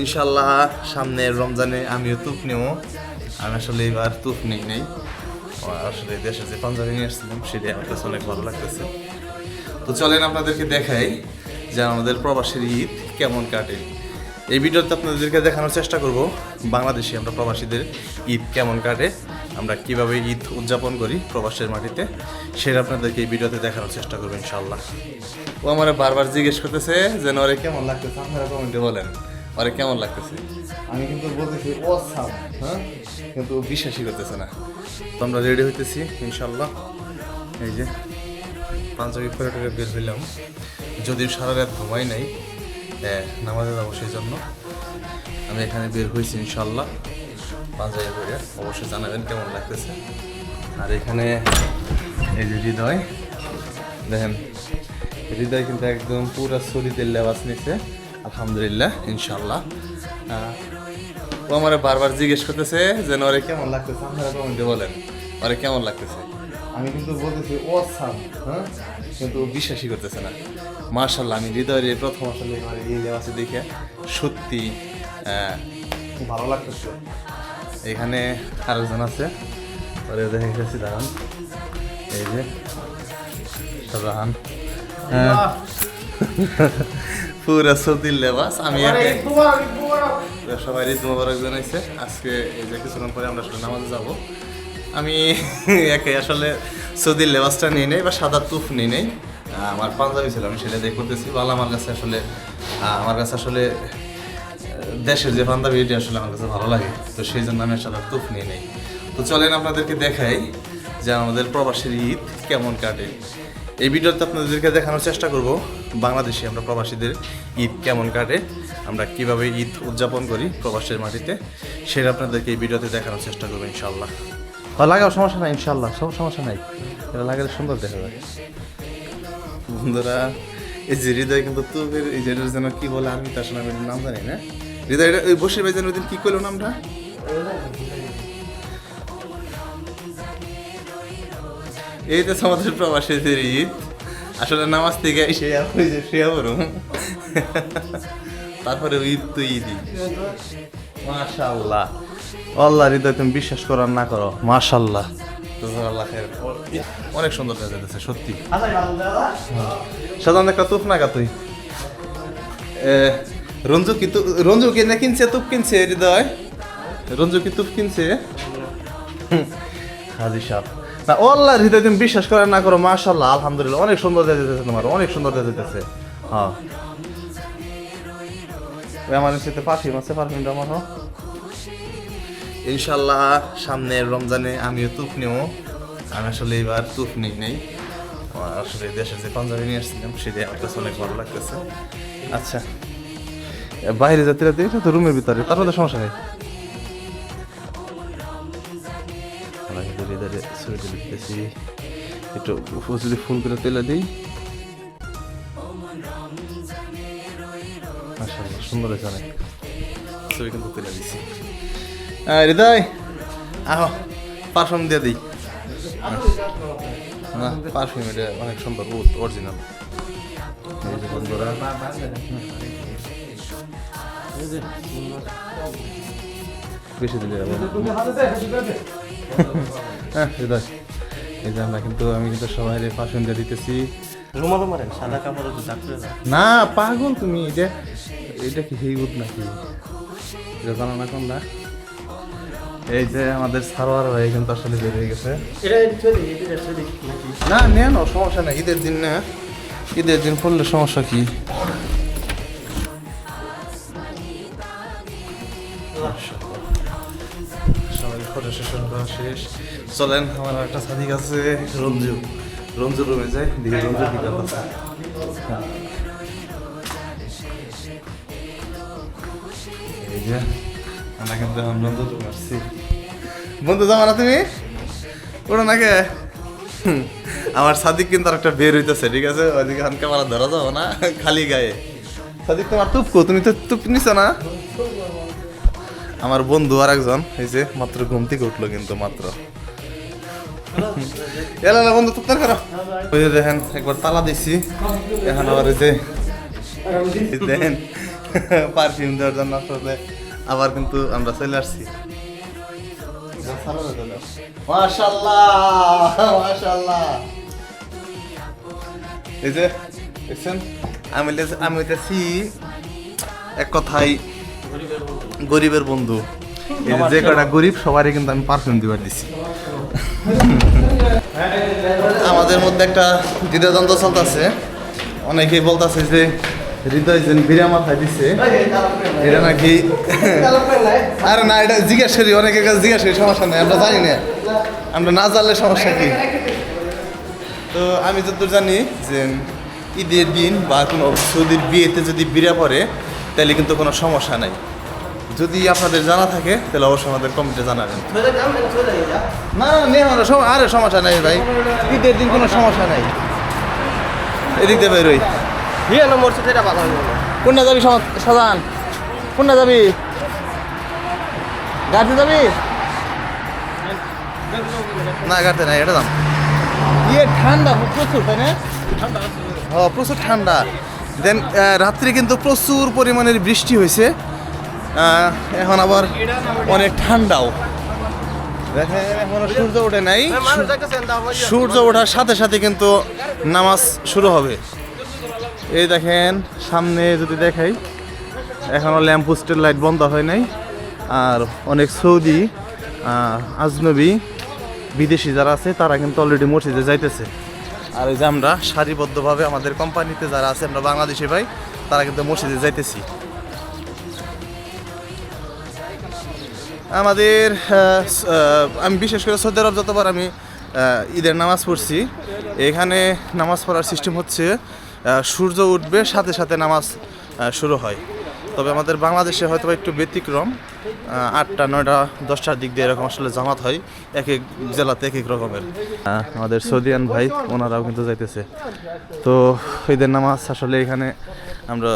ইনশাল্লাহ সামনের রমজানে আমিও তুফ নেব। আমি আসলে এবার তুফ নেই আসলে দেশে যে পাঞ্জাবি নিয়ে আসছিলাম সেটাই আমার কাছে অনেক ভালো লাগতেছে। তো চলেন আপনাদেরকে দেখাই যে আমাদের প্রবাসীর ঈদ কেমন কাটে। এই ভিডিওতে আপনাদেরকে দেখানোর চেষ্টা করব বাংলাদেশে আমরা প্রবাসীদের ঈদ কেমন কাটে, আমরা কিভাবে ঈদ উদযাপন করি প্রবাসের মাটিতে, সেটা আপনাদেরকে এই ভিডিওতে দেখানোর চেষ্টা করবো ইনশাল্লাহ। ও আমার বারবার জিজ্ঞেস করতেছে যে ওরে কেমন লাগতেছে, আপনারা কমেন্টে বলেন ওরে কেমন লাগতেছে। আমি কিন্তু বলতেছি অসাম, হ্যাঁ, কিন্তু বিশ্বাসই করতেছে না। তো আমরা রেডি হইতেছি ইনশাল্লাহ। এই যে পাঞ্জাবি পরে বের হইলাম, যদিও সারা রাত ঘুমাই নাই, নামাজে যাবো সেই জন্য আমি এখানে বের হয়েছি ইনশাল্লাহ। পাঞ্জাবি পরে অবশ্যই জানাবেন কেমন লাগতেছে। আর এখানে এই যে হৃদয়, দেখেন হৃদয় কিন্তু একদম পুরো শরীরের লেবাস নিছে আলহামদুলিল্লাহ ইনশাল্লাহ। ও আমার বারবার জিজ্ঞেস করতেছে যে ওরে কেমন লাগতেছে, আপনারা কমেন্টে বলেন ওরে কেমন লাগতেছে। আমি কিন্তু বলতেছি অসাম, হ্যাঁ, কিন্তু বিশ্বাসই করতেছে না। মার্শাল্লাহ আমি হৃদয়ের প্রথম আসলে এই লেবাসে দেখে সত্যি খুব ভালো লাগতেছে। এখানে আরেকজন আছে, ওরে দেখে গেছি, দাঁড়ান, এই যে শাহজাহান, পুরা সৌদির লেবাস। আমি সবাই ঈদ মোবারক জানাইছে। আজকে এই যে কিছুক্ষণ পরে আমরা আসলে নামাজে যাবো। আমি একে আসলে সৌদির লেবাসটা নিয়ে নেই বা সাদা তুফ নিয়ে নেই, আমার পাঞ্জাবি ছিল আমি সেটা দেখে করতেছি ভালো। আমার কাছে আসলে দেশের যে পাঞ্জাবি এটি আসলে আমার কাছে ভালো লাগে, তো সেই জন্য আমি সাদা তুফ নিয়ে নেই। তো চলেন আপনাদেরকে দেখাই যে আমাদের প্রবাসীর ঈদ কেমন কাটে। এই ভিডিওতে আপনাদেরকে দেখানোর চেষ্টা করব বাংলাদেশে আমরা প্রবাসীদের ঈদ কেমন কাটে, আমরা কিভাবে ঈদ উদযাপন করি প্রবাসের মাটিতে, সেটা আপনাদেরকে এই ভিডিওতে দেখানোর চেষ্টা করবো ইনশাল্লাহ। লাগাও, সমস্যা নাই ইনশাল্লাহ, সব সমস্যা নাই, এটা লাগালে সুন্দর দেখা যায়। বন্ধুরা এই যে হৃদয় কিন্তু তুবের এই যে যেন কি বলে, আমি তো আসলে আমি নাম জানি না। হৃদয় এটা ওই বসে ভাই যেন ওই দিন কি করলো নামটা, এই তো আমাদের প্রবাসীদের ঈদ। আসলে নামাজ থেকে তারপরে ঈদ তো ঈদই। মাশাআল্লাহ, আল্লাহ হৃদয় তুমি বিশ্বাস করো আর না করো, মাশাআল্লাহ অনেক সুন্দর দেখা যাচ্ছে সত্যি। সাধারণ একটা তুফ না তুই রঞ্জু কি না কিনছে, তুপ কিনছে হৃদয়, রঞ্জু কি তুপ কিনছে হাজি সাহেব না। আল্লাহ হৃদয় তুমি বিশ্বাস করে না করো, মাশাআল্লাহ আলহামদুলিল্লাহ অনেক সুন্দর দেখা যাচ্ছে, তোমার অনেক সুন্দর দেখা যাচ্ছে। হ্যাঁ আমার সাথে পারফিউমটা আমার ইনশাল্লাহ সামনের রমজানে আমিও তুফ নেব। আমি আসলে এবার তুফ নেই আসলে দেশের যে পাঞ্জাবি নিয়ে আসছিলাম সেটাই আমার কাছে অনেক ভালো লাগতেছে। আচ্ছা বাইরে যাত্রীরা দেখে তো রুমের ভিতরে, তারপর তো সমস্যা নেই। ছবিটা লিখতেছি একটু যদি ফুল করে তেলে দিই, মাশাআল্লাহ সুন্দর হয়েছে অনেক। ছবি কিন্তু তেলে দিচ্ছি। হৃদয় আহ পারফিউম দিয়ে দিই না, পারফিউম এটা অনেক সুন্দর অরিজিনাল। বন্ধুরা বেশি দিলে হ্যাঁ হৃদয় এই যে আমরা কিন্তু আমি কিন্তু সবাই পারফিউম দিয়ে দিতেছি। সাদা কাপড় না পাগল তুমি, এটা কি হেইউড নাকি এটা জানো না কোন না। এই যে আমাদের সারোয়ার ভাই কিন্তু আসলে বের হয়ে গেছে। না নেন সমস্যা নাই, ঈদের দিন না, ঈদের দিন পড়লে সমস্যা কি। সবাই ফটো সেশন করা শেষ। চলেন আমার একটা সাদিক আছে রঞ্জু রুমে যাই, দেখি রঞ্জু কি করতেছে। এই যে আমরা কিন্তু এখন রঞ্জু রুমে আসছি। বন্ধু যাবো না তুমি ওটা নাকি, আমার সাদিক কিন্তু আর একটা বের হইতেছে, ঠিক আছে, ওইদিকে এখন ক্যামেরা ধরা যাবো না খালি গায়ে। সাদিক তোমার তুপকো, তুমি তো তুপ নিছো না। আমার বন্ধু আর একজন এই যে মাত্র ঘুম থেকে উঠলো কিন্তু মাত্র। এলা বন্ধু তুপ করো, ওই যে দেখেন একবার তালা দিছি, এখন আবার এই যে দেখেন পারফিউম দেওয়ার জন্য আসলে আবার কিন্তু আমরা চলে আসছি। মাশাআল্লাহ মাশাআল্লাহ। এই যে দেখছেন আমি হইতেছি এক কথাই গরিবের বন্ধু। এই যে কটা গরিব সবারই কিন্তু আমি পারফিউম দিবার দিছি। আমাদের মধ্যে একটা দ্বিধাদ্বন্দ্ব চলতেছে। অনেকেই বলতেছে যে হৃদয় যেন বিরা মাথায় দিছে, এটা নাকি আরে না, এটা জিজ্ঞাসা করি, অনেকের কাছে জিজ্ঞাসা করি, সমস্যা নেই, আমরা জানি না, আমরা না জানলে সমস্যা কি। তো আমি যতদূর জানি যে ঈদের দিন বা কোনো সৌদির বিয়েতে যদি বিরা পড়ে তাহলে কিন্তু কোনো সমস্যা নাই। যদি আপনাদের জানা থাকে তাহলে অবশ্যই আমাদের কমেন্টে জানাবেন। না আরে সমস্যা নাই ভাই, ঈদের দিন কোনো সমস্যা নাই। এদিক দিয়ে বেরোই। কোনটা যাবি সাজান? কোনটা যাবি? গাড়িতে যাবি? না গাড়িতে নাই, এটা দাম ঠান্ডা প্রচুর, তাই না? হ্যাঁ প্রচুর ঠান্ডা। দেন রাত্রে কিন্তু প্রচুর পরিমাণের বৃষ্টি হয়েছে, এখন আবার অনেক ঠান্ডাও। দেখেন এখনো সূর্য ওঠে নাই, সূর্য ওঠার সাথে সাথে কিন্তু নামাজ শুরু হবে। এই দেখেন সামনে যদি দেখাই, এখনও ল্যাম্পপোস্টের লাইট বন্ধ হয় নাই। আর অনেক সৌদি আজনবী বিদেশি যারা আছে তারা কিন্তু অলরেডি মসজিদে যাইতেছে। আর এই যে আমরা সারিবদ্ধভাবে আমাদের কোম্পানিতে যারা আছে, আমরা বাংলাদেশি ভাই, তারা কিন্তু মসজিদে যাইতেছি। আমাদের আমি বিশেষ করে সৌদি আরব যতবার আমি ঈদের নামাজ পড়ছি, এখানে নামাজ পড়ার সিস্টেম হচ্ছে সূর্য উঠবে সাথে সাথে নামাজ শুরু হয়। তবে আমাদের বাংলাদেশে হয়তো একটু ব্যতিক্রম, 8টা 9টা 10টার দিক দিয়ে এরকম আসলে জামাত হয়, এক এক জেলাতে এক এক রকমের। আমাদের সৌদিয়ান ভাই ওনারাও কিন্তু যাইতেছে। তো ঈদের নামাজ আসলে এখানে আমরা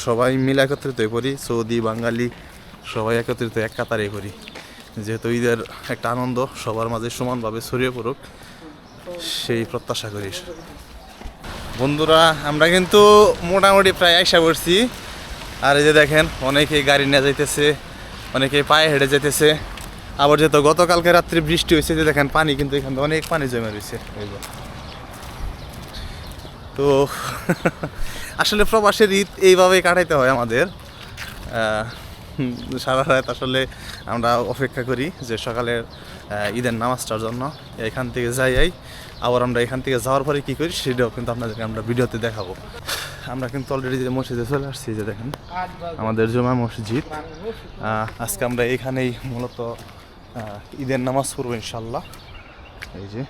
সবাই মিলে একত্রিত করি, সৌদি বাঙালি সবাই একত্রিত এক কাতারে করি, যেহেতু ঈদের একটা আনন্দ সবার মাঝে সমানভাবে ছড়িয়ে পড়ুক সেই প্রত্যাশা করি। বন্ধুরা আমরা কিন্তু মোটামুটি প্রায় আইসা পড়ছি। আর এই যে দেখেন অনেকেই গাড়ি নিয়ে যাইতেছে, অনেকেই পায়ে হেঁটে যেতেছে। আবার যেহেতু গতকালকে রাত্রে বৃষ্টি হয়েছে, যে দেখেন পানি কিন্তু এখানে অনেক পানি জমে রয়েছে। তো আসলে প্রবাসের ঈদ এইভাবেই কাটাইতে হয় আমাদের। সারা রাত আসলে আমরা অপেক্ষা করি যে সকালের ঈদের নামাজটার জন্য। এখান থেকে যাই, আবার আমরা এখান থেকে যাওয়ার পরে কী করি সেটাও কিন্তু আপনাদেরকে আমরা ভিডিওতে দেখাবো। আমরা কিন্তু অলরেডি যে মসজিদে চলে আসছি, যে দেখেন আমাদের জমা মসজিদ। আজকে আমরা এখানেই মূলত ঈদের নামাজ পড়বো ইনশাল্লাহ। এই যে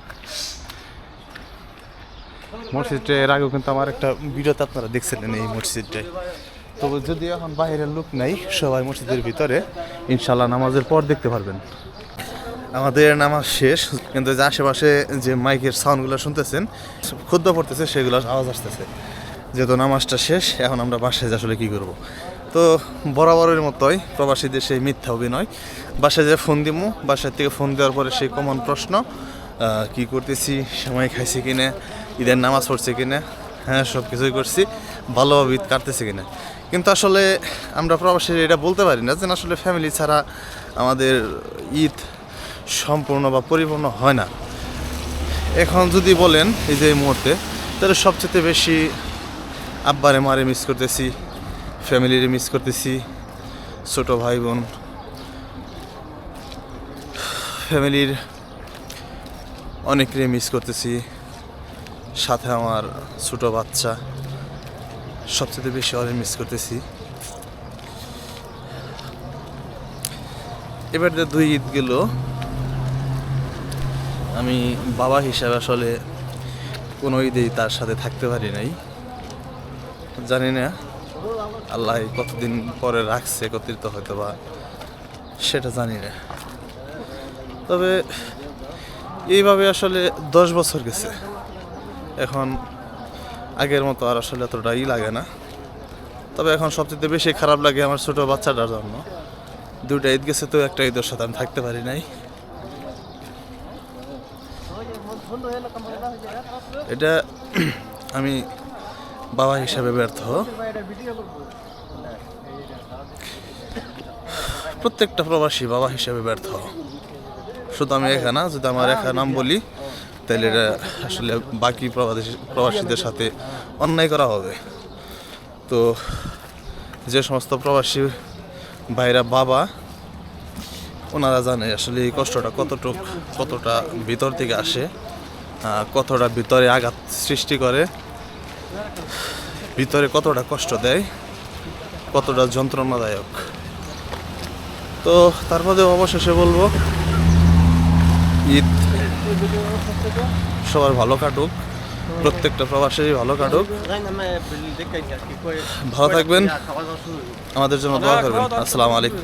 মসজিদটা এর আগেও কিন্তু আমার একটা ভিডিওতে আপনারা দেখছিলেন এই মসজিদটাই। তবে যদি এখন বাইরের লোক নাই, সবাই মসজিদের ভিতরে, ইনশাল্লাহ নামাজের পর দেখতে পারবেন। আমাদের নামাজ শেষ, কিন্তু যে আশেপাশে যে মাইকের সাউন্ডগুলো শুনতেছেন, খুদ্া পড়তেছে, সেগুলো আওয়াজ আসতেছে। যেহেতু নামাজটা শেষ, এখন আমরা বাসায় আসলে কী করব। তো বরাবরের মতোই প্রবাসীদের সেই মিথ্যা অভিনয়, বাসায় যে ফোন দিব, বাসার থেকে ফোন দেওয়ার পরে সেই কমন প্রশ্ন, কি করতেছি, সময় খাইছি কিনা, ঈদের নামাজ পড়ছে কিনা, হ্যাঁ সব কিছুই করছি, ভালোভাবে ঈদ কাটতেছে কিনা। কিন্তু আসলে আমরা প্রবাসীরা এটা বলতে পারি না যে আসলে ফ্যামিলি ছাড়া আমাদের ঈদ সম্পূর্ণ বা পরিপূর্ণ হয় না। এখন যদি বলেন এই যে এই মুহূর্তে, তাহলে সবচেয়ে বেশি আব্বারে মারে মিস করতেছি, ফ্যামিলিরে মিস করতেছি, ছোটো ভাই বোন, ফ্যামিলির অনেকরে মিস করতেছি, সাথে আমার ছোটো বাচ্চা, সবচেয়ে বেশি অনেক মিস করতেছি। এবার যে 2 ঈদ গেল, আমি বাবা হিসাবে আসলে কোনো ঈদেই তার সাথে থাকতে পারি নাই। জানি না আল্লাহ কতদিন পরে রাখছে একত্রিত, হয়তো বা সেটা জানি না। তবে এইভাবে আসলে 10 বছর গেছে, এখন আগের মতো আর আসলে এতটাই লাগে না। তবে এখন সবচেয়ে বেশি খারাপ লাগে আমার ছোটো বাচ্চাটার জন্য। 2টা ঈদ গেছে, তো একটা ঈদের সাথে আমি থাকতে পারি নাই। এটা আমি বাবা হিসাবে ব্যর্থ। প্রত্যেকটা প্রবাসী বাবা হিসেবে ব্যর্থ। শুধু আমি একা না, যদি আমার একা নাম বলি তাহলে এটা আসলে বাকি প্রবাসীদের সাথে অন্যায় করা হবে। তো যে সমস্ত প্রবাসী ভাইরা বাবা, ওনারা জানে আসলে এই কষ্টটা কতটা ভিতর থেকে আসে, কতটা ভিতরে আঘাত সৃষ্টি করে, ভিতরে কতটা কষ্ট দেয়, কতটা যন্ত্রণাদায়ক। তো তারপরে অবশেষে বলবো ঈদ সবার ভালো কাটুক, প্রত্যেকটা প্রবাসী ভালো কাটুক। ভালো থাকবেন, আমাদের জন্য দোয়া করবেন। আসসালামু আলাইকুম।